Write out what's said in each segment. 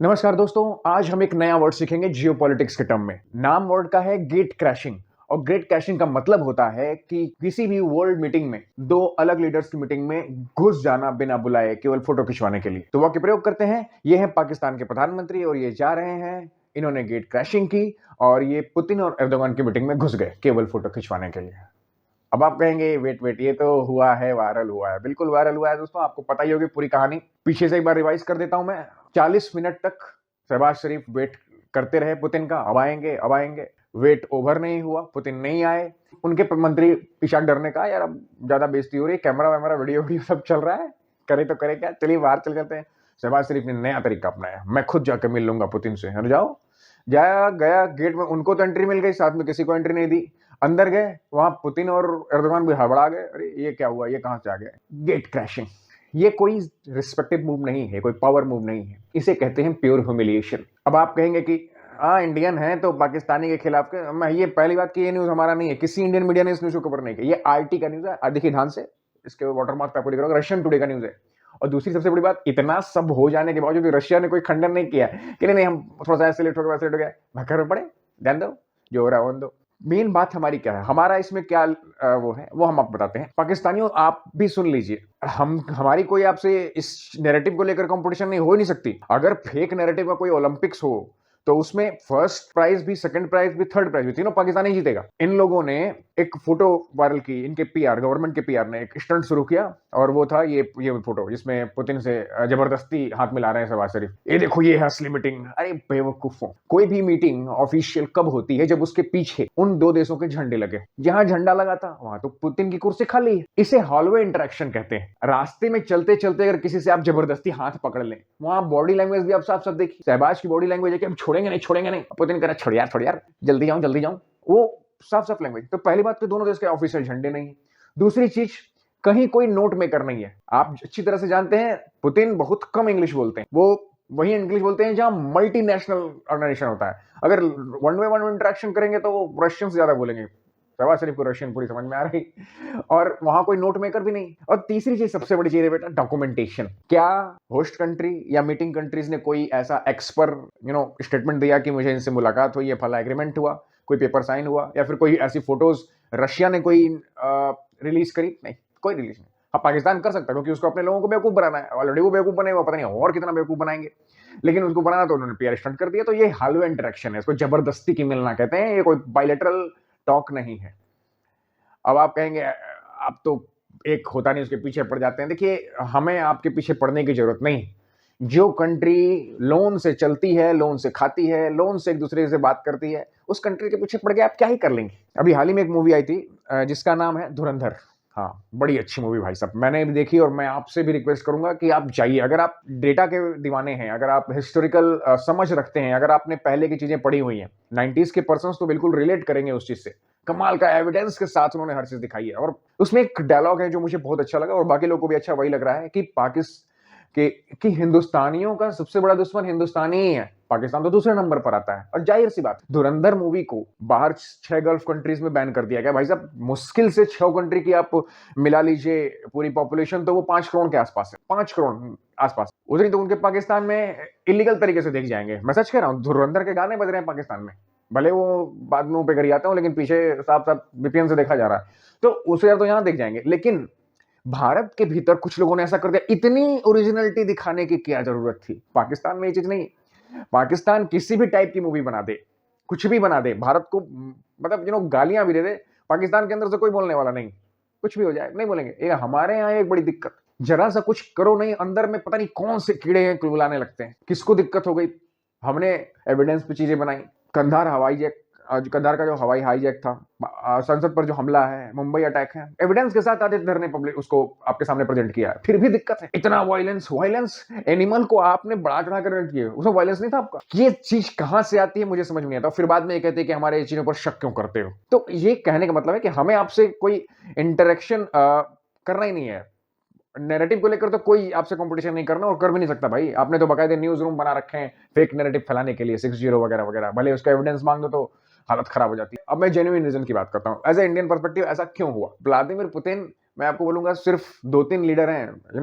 नमस्कार दोस्तों, आज हम एक नया वर्ड सीखेंगे जियोपॉलिटिक्स के टर्म में। नाम वर्ड का है गेट क्रैशिंग और गेट क्रैशिंग का मतलब होता है कि किसी भी वर्ल्ड मीटिंग में दो अलग लीडर्स की मीटिंग में घुस जाना बिना बुलाए केवल फोटो खिंचवाने के लिए। तो वाक्य प्रयोग करते हैं, ये है पाकिस्तान के प्रधानमंत्री और ये जा रहे हैं, इन्होंने गेट क्रैशिंग की और ये पुतिन और एर्दोगान की मीटिंग में घुस गए केवल फोटो खिंचवाने के लिए। अब आप कहेंगे वेट वेट, ये तो हुआ है, वायरल हुआ है। बिल्कुल वायरल हुआ है दोस्तों, आपको पता ही होगी पूरी कहानी। पीछे से एक बार रिवाइज कर देता हूं मैं। 40 मिनट तक शहबाज शरीफ वेट करते रहे पुतिन का, अब आएंगे अब आएंगे। वेट ओवर नहीं हुआ, पुतिन नहीं आए। उनके मंत्री इशाक डर ने कहा यार अब ज्यादा बेइज्जती हो रही है, कैमरा वैमरा वीडियो सब चल रहा है, करे तो करे क्या, चलिए बाहर चल जाते हैं। शहबाज शरीफ ने नया तरीका अपनाया, मैं खुद जाकर मिल लूंगा पुतिन से। हट जाओ, जाया गया गेट में, उनको तो एंट्री मिल गई, साथ में किसी को एंट्री नहीं दी। अंदर गए, वहां पुतिन और एर्दोगान भी हड़बड़ा गए, अरे ये क्या हुआ, ये कहां से आ गए। गेट क्रैशिंग ये कोई रिस्पेक्टिव मूव नहीं है, कोई पावर मूव नहीं है, इसे कहते हैं प्योर ह्यूमिलिएशन। अब आप कहेंगे कि हाँ इंडियन है तो पाकिस्तानी के खिलाफ के, मैं ये पहली बात कि ये न्यूज हमारा नहीं है, किसी इंडियन मीडिया ने इस न्यूज को कवर नहीं किया, ये आरटी का न्यूज है। देखिए ध्यान से, इसके वाटरमार्क पे आपको दिख रहा होगा, रशियन टुडे का न्यूज है। और दूसरी सबसे बड़ी बात, इतना सब हो जाने के बावजूद रशिया ने कोई खंडन नहीं किया कि नहीं नहीं हम थोड़ा सा ऐसे लेट हो गए वैसे लेट हो गए, भक्कर पड़े, ध्यान दो, जो हो रहा है दो। मेन बात हमारी क्या है, हमारा इसमें क्या वो है वो हम आपको बताते हैं। पाकिस्तानियों आप भी सुन लीजिए, हमारी कोई आपसे इस नैरेटिव को लेकर कंपटीशन नहीं हो नहीं सकती। अगर फेक नैरेटिव का कोई ओलंपिक्स हो तो उसमें फर्स्ट प्राइज भी, सेकंड प्राइज भी, थर्ड प्राइज भी, तीनों पाकिस्तानी जीतेगा। इन लोगों ने एक फोटो वायरल की, इनके पीआर, गवर्नमेंट के पीआर ने एक स्टंट शुरू किया और वो था ये फोटो जिसमें पुतिन से जबरदस्ती हाथ मिला रहे हैं शहबाज शरीफ। ये देखो ये है असली मीटिंग। अरे बेवकूफों, कोई भी मीटिंग ऑफिशियल कब होती है, जब उसके पीछे उन दो देशों के झंडे लगे। जहां झंडा लगा था वहां तो पुतिन की कुर्सी खाली है। इसे हॉलवे इंटरेक्शन कहते हैं। रास्ते में चलते चलते अगर किसी से आप जबरदस्ती हाथ पकड़ लें, वहां बॉडी लैंग्वेज भी आप साफ साफ देखिए। शहबाज की बॉडी लैंग्वेज है कि हम छोड़ेंगे नहीं छोड़ेंगे नहीं, पुतिन कह रहा छोड़ यार जल्दी जाऊं, वो साफ साफ लैंग्वेज। तो पहली बात तो दोनों देश के ऑफिशियल झंडे नहीं है। दूसरी चीज, कहीं कोई नोट मेकर नहीं है। आप अच्छी तरह से जानते हैं पुतिन बहुत कम इंग्लिश बोलते हैं, वो वही इंग्लिश बोलते हैं जहां मल्टीनेशनल ऑर्गेनाइजेशन होता है। अगर वन इंटरेक्शन करेंगे तो वो रशियन से ज्यादा बोलेंगे। शहबाज शरीफ को रशियन पूरी समझ में आ रही, और वहां कोई नोट मेकर भी नहीं। और तीसरी चीज, सबसे बड़ी चीज है बेटा, डॉक्यूमेंटेशन। क्या होस्ट कंट्री या मीटिंग कंट्रीज ने कोई ऐसा एक्सपर स्टेटमेंट दिया कि मुझे इनसे मुलाकात हुई, ये फला एग्रीमेंट हुआ, कोई पेपर साइन हुआ, या फिर कोई ऐसी फोटोज रशिया ने कोई रिलीज करी? नहीं, कोई रिलीज नहीं। अब पाकिस्तान कर सकता है क्योंकि उसको अपने लोगों को बेवकूफ बनाना है, ऑलरेडी वो बेवकूफ बने हुए, पता नहीं और कितना बेवकूफ बनाएंगे, लेकिन उसको बनाना तो उन्होंने पीआर स्टंट कर दिया। तो ये हालवे इंटरेक्शन है, इसको जबरदस्ती की मिलना कहते हैं, ये कोई बायलैटरल टॉक नहीं है। अब आप कहेंगे आप तो एक होता नहीं उसके पीछे पड़ जाते हैं। देखिए, हमें आपके पीछे पड़ने की जरूरत नहीं। जो कंट्री लोन से चलती है, लोन से खाती है, लोन से एक दूसरे से बात करती है, उस कंट्री के पीछे पड़ के आप क्या ही कर लेंगे। अभी हाल ही में एक मूवी आई थी जिसका नाम है धुरंधर। हाँ, बड़ी अच्छी मूवी भाई साहब, मैंने भी देखी और मैं आपसे भी रिक्वेस्ट करूंगा कि आप जाइए। अगर आप डेटा के दीवाने हैं, अगर आप हिस्टोरिकल समझ रखते हैं, अगर आपने पहले की चीजें पढ़ी हुई हैं, 90s के पर्सन्स तो बिल्कुल रिलेट करेंगे उस चीज से। कमाल का एविडेंस के साथ उन्होंने हर चीज दिखाई है। और उसमें एक डायलॉग है जो मुझे बहुत अच्छा लगा और बाकी लोगों को भी अच्छा वही लग रहा है कि कि हिंदुस्तानियों का सबसे बड़ा दुश्मन हिंदुस्तानी ही है, पाकिस्तान तो दूसरे नंबर पर आता है। और जाहिर सी बात, धुरंधर मूवी को बाहर 6 गल्फ कंट्रीज में बैन कर दिया गया। भाई साहब, मुश्किल से 6 कंट्री की आप मिला लीजिए पूरी पॉपुलेशन तो वो 5 करोड़ के आसपास है, 5 करोड़ आसपास। उतनी तो उनके पाकिस्तान में इलीगल तरीके से देख जाएंगे। मैं सच कह रहा हूँ, धुरंधर के गाने बज रहे हैं पाकिस्तान में, भले वो बाद में पे कर जाते हो, लेकिन पीछे साफ साफ वीपीएन से देखा जा रहा है। तो उसे यार तो यहां देख जाएंगे। लेकिन भारत के भीतर कुछ लोगों ने ऐसा कर दिया, इतनी ओरिजिनलिटी दिखाने की क्या जरूरत थी? पाकिस्तान में ये चीज नहीं। पाकिस्तान किसी भी टाइप की मूवी बना दे, कुछ भी बना दे, भारत को मतलब गालियां भी दे दे, पाकिस्तान के अंदर से कोई बोलने वाला नहीं। कुछ भी हो जाए नहीं बोलेंगे। ये हमारे यहाँ एक बड़ी दिक्कत, जरा सा कुछ करो नहीं, अंदर में पता नहीं कौन से कीड़े हैं कुलबुलाने लगते हैं। किसको दिक्कत हो गई? हमने एविडेंस पे चीजें बनाई। कंधार हवाई जैक, कंधार का जो हवाई हाईजैक था, संसद पर जो हमला है, मुंबई अटैक है, एविडेंस के साथ आदित्य धर ने पब्लिक उसको आपके सामने प्रेजेंट किया है। फिर भी दिक्कत है, इतना वायलेंस एनिमल को आपने बढ़ा चढ़ा कर किया, उसमें वायलेंस नहीं था आपका। ये चीज कहां से आती है मुझे समझ नहीं आता। फिर बाद में ये कहते हैं कि हमारे चीजों पर शक क्यों करते हो। तो ये कहने का मतलब है कि हमें आपसे कोई इंटरेक्शन करना ही नहीं है। नैरेटिव को लेकर तो कोई आपसे कंपटीशन नहीं करना और कर भी नहीं सकता भाई। आपने तो बाकायदे न्यूज रूम बना रखे हैं फेक नैरेटिव फैलाने के लिए, 60 वगैरह वगैरह, भले उसका एविडेंस मांग दो तो हालत खराब हो जाती है। अब मैं जेन्युइन रीजन की बात करता हूं, एज ए इंडियन पर्सपेक्टिव ऐसा क्यों हुआ। व्लादिमीर पुतिन, मैं आपको बोलूंगा, सिर्फ 2-3 लीडर हैं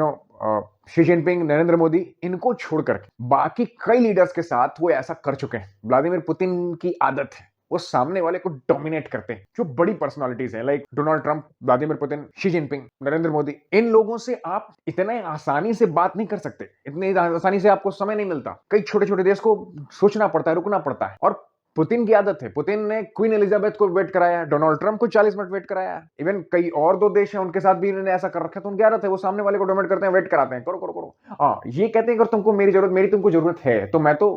शी जिनपिंग, नरेंद्र मोदी, इनको छोड़कर बाकी कई लीडर्स के साथ वो ऐसा कर चुके हैं। व्लादिमीर पुतिन की आदत है, वो सामने वाले को डोमिनेट करते हैं। जो बड़ी पर्सनालिटीज हैं like Donald Trump, Vladimir Putin, Xi Jinping, Narendra Modi, इन लोगों से आप इतने आसानी से बात नहीं कर सकते। इतनी आसानी से आपको समय नहीं मिलता। कई छोटे छोटे देश को सोचना पड़ता है, रुकना पड़ता है। और पुतिन की आदत है। पुतिन ने क्वीन एलिजाबेथ को वेट कराया, डोनाल्ड ट्रंप को 40 मिनट वेट कराया। इवन कई और 2 देश हैं, उनके साथ भी इन्होंने ऐसा कर रखा है। तो उनकी आदत है, वो सामने वाले को डोमिनेट करते हैं, वेट कराते हैं, करो करो करो। हाँ, ये कहते हैं अगर तुमको मेरी तुमको जरूरत है तो मैं तो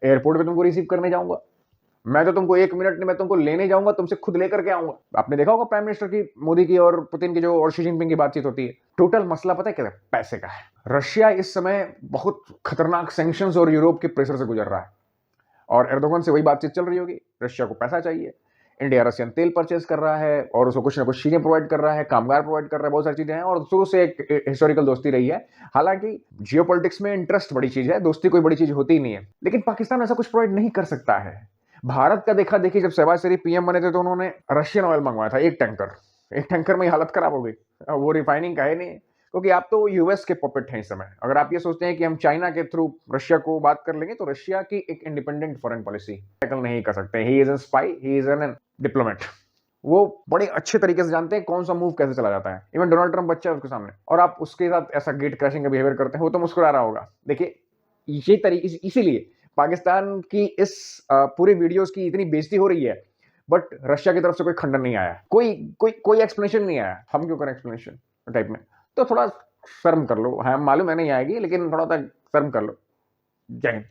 एयरपोर्ट पे तुमको रिसीव करने जाऊंगा। मैं तो तुमको 1 मिनट में मैं तुमको लेने जाऊंगा, तुमसे खुद लेकर के आऊंगा। आपने देखा होगा प्राइम मिनिस्टर की, मोदी की और पुतिन की जो और शी जिनपिंग की बातचीत होती है। टोटल मसला पता है क्या है? पैसे का है। रशिया इस समय बहुत खतरनाक सैंक्शंस और यूरोप के प्रेशर से गुजर रहा है। और एर्दोगन से वही बातचीत चल रही होगी। रशिया को पैसा चाहिए, इंडिया रशियन तेल परचेज कर रहा है और उसको कुछ ना कुछ चीजें प्रोवाइड कर रहा है, कामगार प्रोवाइड कर रहा है, बहुत सारी चीजें हैं। और शुरू से एक हिस्टोरिकल दोस्ती रही है। हालांकि जियोपॉलिटिक्स में इंटरेस्ट बड़ी चीज है, दोस्ती कोई बड़ी चीज होती ही नहीं है। लेकिन पाकिस्तान ऐसा कुछ प्रोवाइड नहीं कर सकता है। भारत का देखा देखी, जब शहबाज शरीफ पीएम बने थे तो उन्होंने रशियन ऑयल मंगवाया था, 1 टैंकर में ही हालत खराब हो गई। वो रिफाइनिंग का है नहीं, क्योंकि आप तो यूएस के पॉपेट हैं इस समय। अगर आप ये सोचते हैं कि हम चाइना के थ्रू रशिया को बात कर लेंगे, तो रशिया की एक इंडिपेंडेंट फॉरेन पॉलिसी टैकल नहीं कर सकते। He is an spy, he is an diplomat. वो बड़े अच्छे तरीके से जानते हैं कौन सा मूव कैसे चला जाता है। इवन डोनाल्ड ट्रंप बच्चा है उसके सामने, और आप उसके साथ ऐसा गेट क्रैशिंग का बिहेवियर करते हैं, वो तो मुस्कुरा रहा होगा। देखिए, ये तरीके इसीलिए पाकिस्तान की इस पूरे वीडियोस की इतनी बेइज्जती हो रही है, बट रशिया की तरफ से कोई खंडन नहीं आया, कोई एक्सप्लेनेशन नहीं आया। हम क्यों करें एक्सप्लेनेशन टाइप में? तो थोड़ा शर्म कर लो। हाँ, मालूम है नहीं आएगी, लेकिन थोड़ा सा शर्म कर लो। जय हिंद।